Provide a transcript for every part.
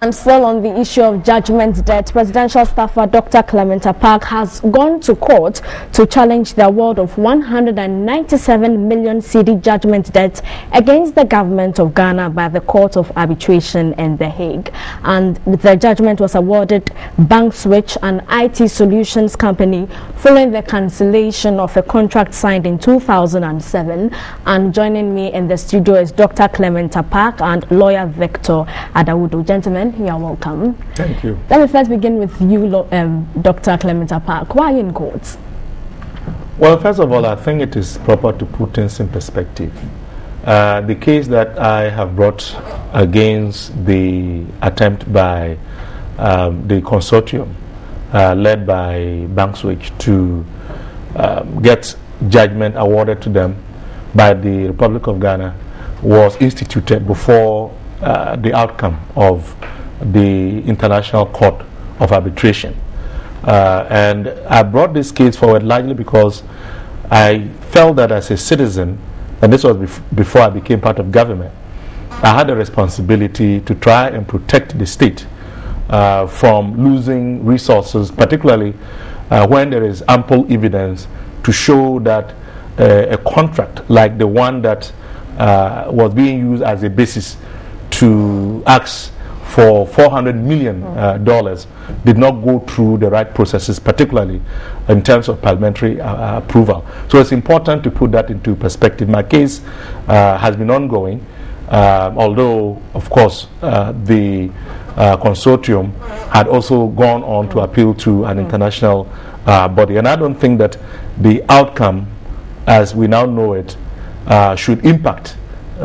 And still on the issue of judgment debt, presidential staffer Dr. Clement Apaak has gone to court to challenge the award of 197 million cedi judgment debt against the government of Ghana by the Court of Arbitration in The Hague. And the judgment was awarded Bank Switch, an IT solutions company, following the cancellation of a contract signed in 2007. And joining me in the studio is Dr. Clement Apaak and lawyer Victor Adawudu. Gentlemen, you are welcome. Thank you. Let me first begin with you, Dr. Clement Apaak. Why are you in court? Well, first of all, I think it is proper to put things in perspective. The case that I have brought against the attempt by the consortium led by Bank Switch to get judgment awarded to them by the Republic of Ghana was instituted before the outcome of the International Court of Arbitration. And I brought this case forward largely because I felt that as a citizen, and this was before I became part of government, I had a responsibility to try and protect the state from losing resources, particularly when there is ample evidence to show that a contract like the one that was being used as a basis to ask for $400 million did not go through the right processes, particularly in terms of parliamentary approval. So it's important to put that into perspective. My case has been ongoing, although, of course, the consortium had also gone on to appeal to an international body. And I don't think that the outcome, as we now know it, should impact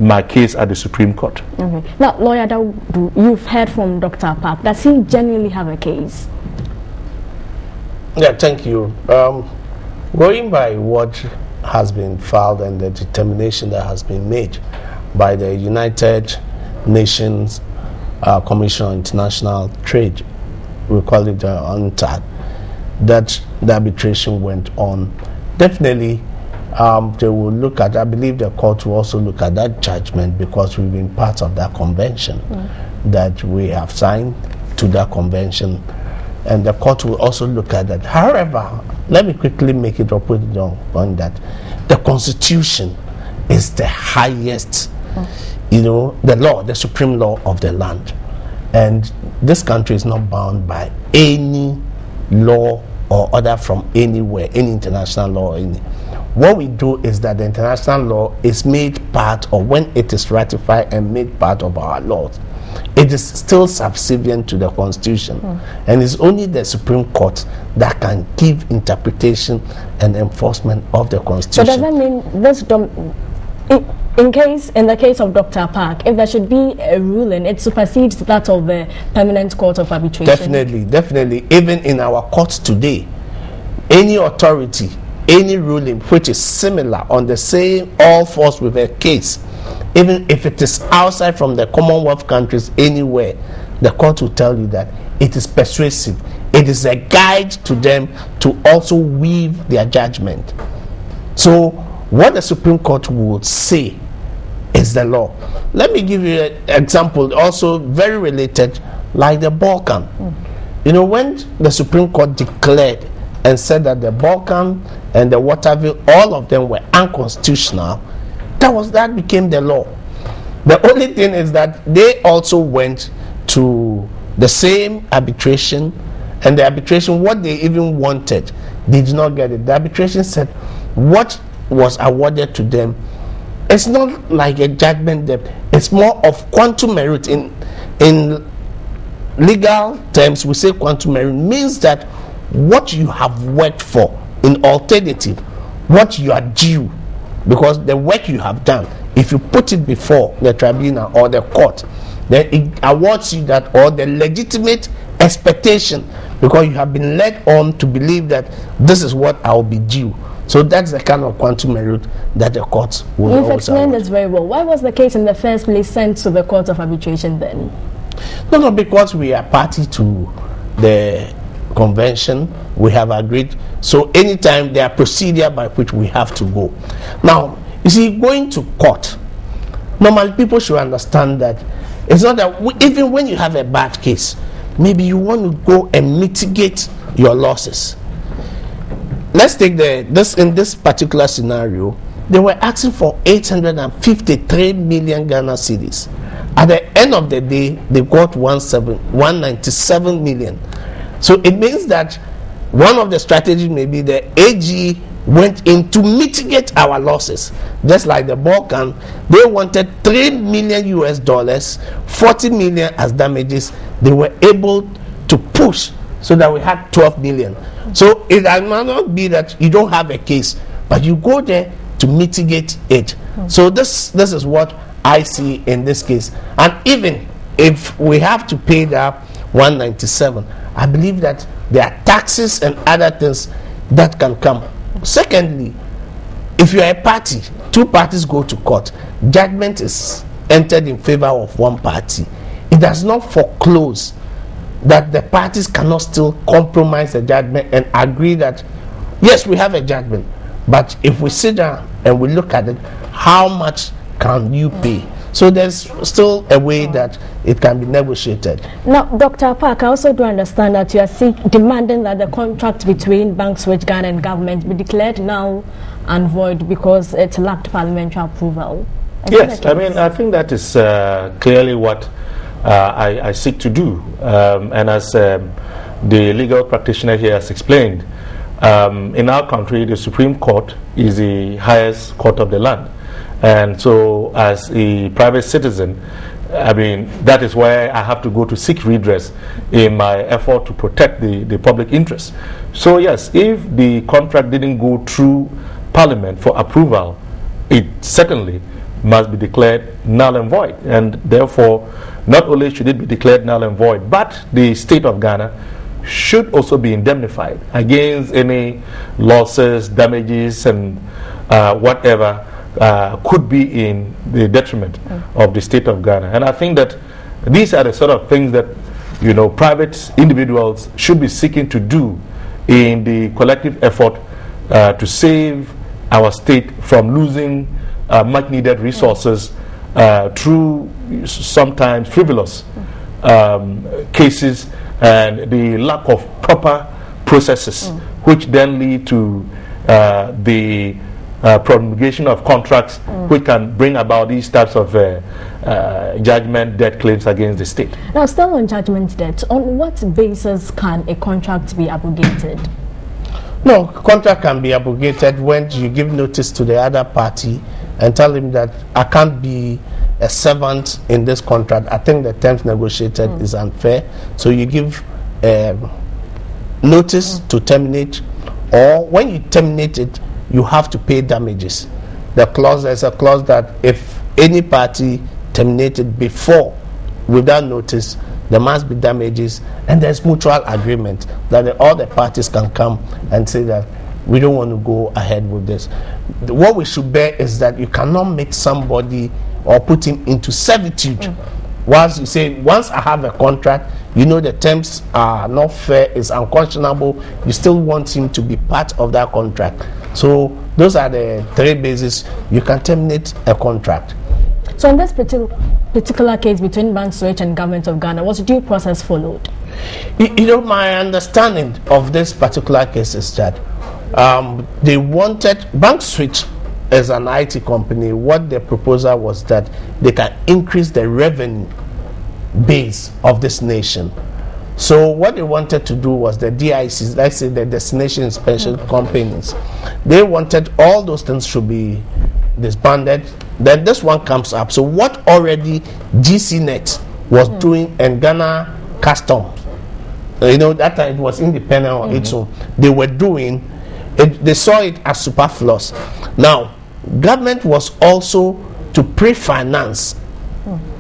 my case at the Supreme Court. Okay. Now, lawyer, you've heard from Dr. Apaak. Does he genuinely have a case? Yeah, thank you. Going by what has been filed and the determination that has been made by the United Nations Commission on International Trade, we call it UNTAD, that the arbitration went on. Definitely, they will look at, I believe the court will also look at that judgment because we've been part of that convention that we have signed to that convention, and the court will also look at that. However, let me quickly make it up with on that the Constitution is the highest, the law, the supreme law of the land, and this country is not bound by any law or order from anywhere, any international law or any. What we do is that the international law is made part, or when it is ratified and made part of our laws, it is still subservient to the Constitution. And it's only the Supreme Court that can give interpretation and enforcement of the Constitution. So does that mean this, in the case of Dr. Apaak, if there should be a ruling, it supersedes that of the Permanent Court of Arbitration? Definitely. Even in our courts today, any authority, any ruling which is similar on the same all fours with a case, even if it is outside from the Commonwealth countries anywhere, the court will tell you that it is persuasive. It is a guide to them to also weave their judgment. So what the Supreme Court would say is the law. Let me give you an example, also very related, like the Balkan. When the Supreme Court declared and said that the Balkan and the Waterville, all of them were unconstitutional, that became the law. The only thing is that they also went to the same arbitration, and the arbitration, what they even wanted, they did not get it. The arbitration said what was awarded to them, it's not like a judgment debt, it's more of quantum merit. In legal terms, we say quantum merit means that what you have worked for, in alternative, what you are due, because the work you have done, if you put it before the tribunal or the court, then it awards you that, or the legitimate expectation, because you have been led on to believe that this is what I will be due. So that's the kind of quantum merit that the courts will always award. You've explained this very well. Why was the case in the first place sent to the Court of Arbitration then? No, because we are party to the convention, we have agreed. So anytime there are procedure by which we have to go. Now, you see, going to court, normally people should understand that It's not that even when you have a bad case, maybe you want to go and mitigate your losses. Let's take in this particular scenario, they were asking for 853 million Ghana cedis. At the end of the day, they got 197 million. So it means that one of the strategies may be the AG went in to mitigate our losses. Just like the Balkan, they wanted $3 million US, 40 million as damages. They were able to push so that we had 12 million. So it might not be that you don't have a case, but you go there to mitigate it. So this is what I see in this case. And even if we have to pay that 197, I believe that there are taxes and other things that can come. Secondly, if you are a party, two parties go to court, judgment is entered in favor of one party. It does not foreclose that the parties cannot still compromise the judgment and agree that yes, we have a judgment, but if we sit down and we look at it, how much can you pay? So there's still a way that it can be negotiated. Now, Dr. Apaak, I also do understand that you are demanding that the contract between Bank Switch Ghana and government be declared null and void because it lacked parliamentary approval. Yes, I mean, I think that is clearly what I seek to do. And as the legal practitioner here has explained, in our country, the Supreme Court is the highest court of the land. And so as a private citizen, I mean, that is where I have to go to seek redress in my effort to protect the public interest. So yes, if the contract didn't go through Parliament for approval, it certainly must be declared null and void. And therefore, not only should it be declared null and void, but the state of Ghana should also be indemnified against any losses, damages, and whatever could be in the detriment of the state of Ghana. And I think that these are the sort of things that, you know, private individuals should be seeking to do in the collective effort to save our state from losing much needed resources through sometimes frivolous cases and the lack of proper processes, which then lead to the promulgation of contracts which can bring about these types of judgment debt claims against the state. Now, still on judgment debt, on what basis can a contract be abrogated? No, contract can be abrogated when you give notice to the other party and tell him that I can't be a servant in this contract. I think the terms negotiated is unfair. So you give notice to terminate, or when you terminate it, you have to pay damages. There's a clause that if any party terminated before without notice, there must be damages, and there's mutual agreement that all the parties can come and say that we don't want to go ahead with this. What we should bear is that you cannot make somebody or put him into servitude. Once you say, once I have a contract, you know the terms are not fair, it's unconscionable, you still want him to be part of that contract. So those are the three bases you can terminate a contract. So in this particular case between Bank Switch and Government of Ghana, was due process followed? You know, my understanding of this particular case is that they wanted Bank Switch as an IT company. What the proposal was that they can increase the revenue base of this nation. So what they wanted to do was the DICs, let's say the destination inspection companies, they wanted all those things should be disbanded. Then this one comes up. So what already GCNet was doing in Ghana Customs, you know, that time it was independent on its own, they were doing it, they saw it as superfluous. Now, government was also to pre-finance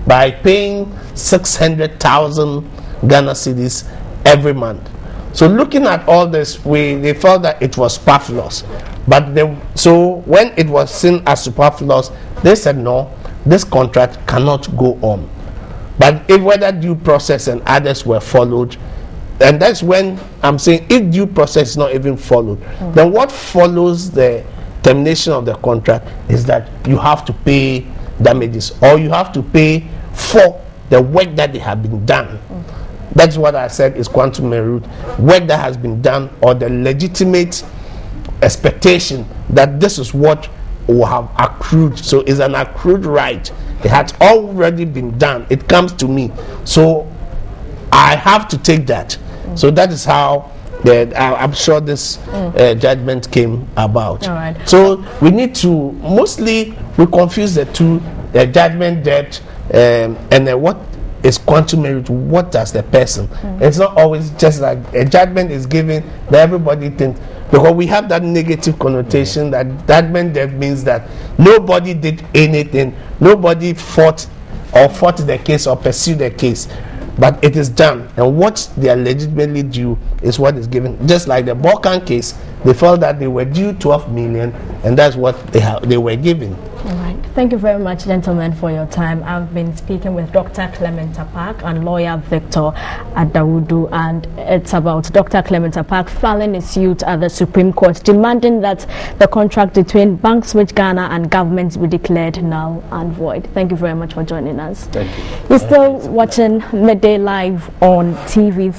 by paying 600,000 Ghana cedis every month. So looking at all this, they felt that it was superfluous. But so when it was seen as superfluous, they said no, this contract cannot go on. But if whether due process and others were followed, and that's when I'm saying if due process is not even followed, then what follows the termination of the contract is that you have to pay damages, or you have to pay for the work that they have been done. That's what I said is quantum merit, work that has been done, or the legitimate expectation that this is what will have accrued. So it's an accrued right. It has already been done. It comes to me. So I have to take that. So that is how I'm sure this judgment came about. All right. So we need to, mostly we confuse the two, the judgment debt and then what is quantum merit. What does the person? It's not always just like a judgment is given that everybody thinks, because we have that negative connotation that judgment debt means that nobody did anything, nobody fought the case or pursued the case, but it is done, and what they are legitimately due is what is given. Just like the Balkan case, they felt that they were due 12 million, and that's what they were given. All right. Thank you very much, gentlemen, for your time. I've been speaking with Dr. Clement Apaak and lawyer Victor Adawudu, and it's about Dr. Clement Apaak filing a suit at the Supreme Court demanding that the contract between Bank Switch Ghana and government be declared null and void. Thank you very much for joining us. Thank you. You're still watching Midday Live on TV.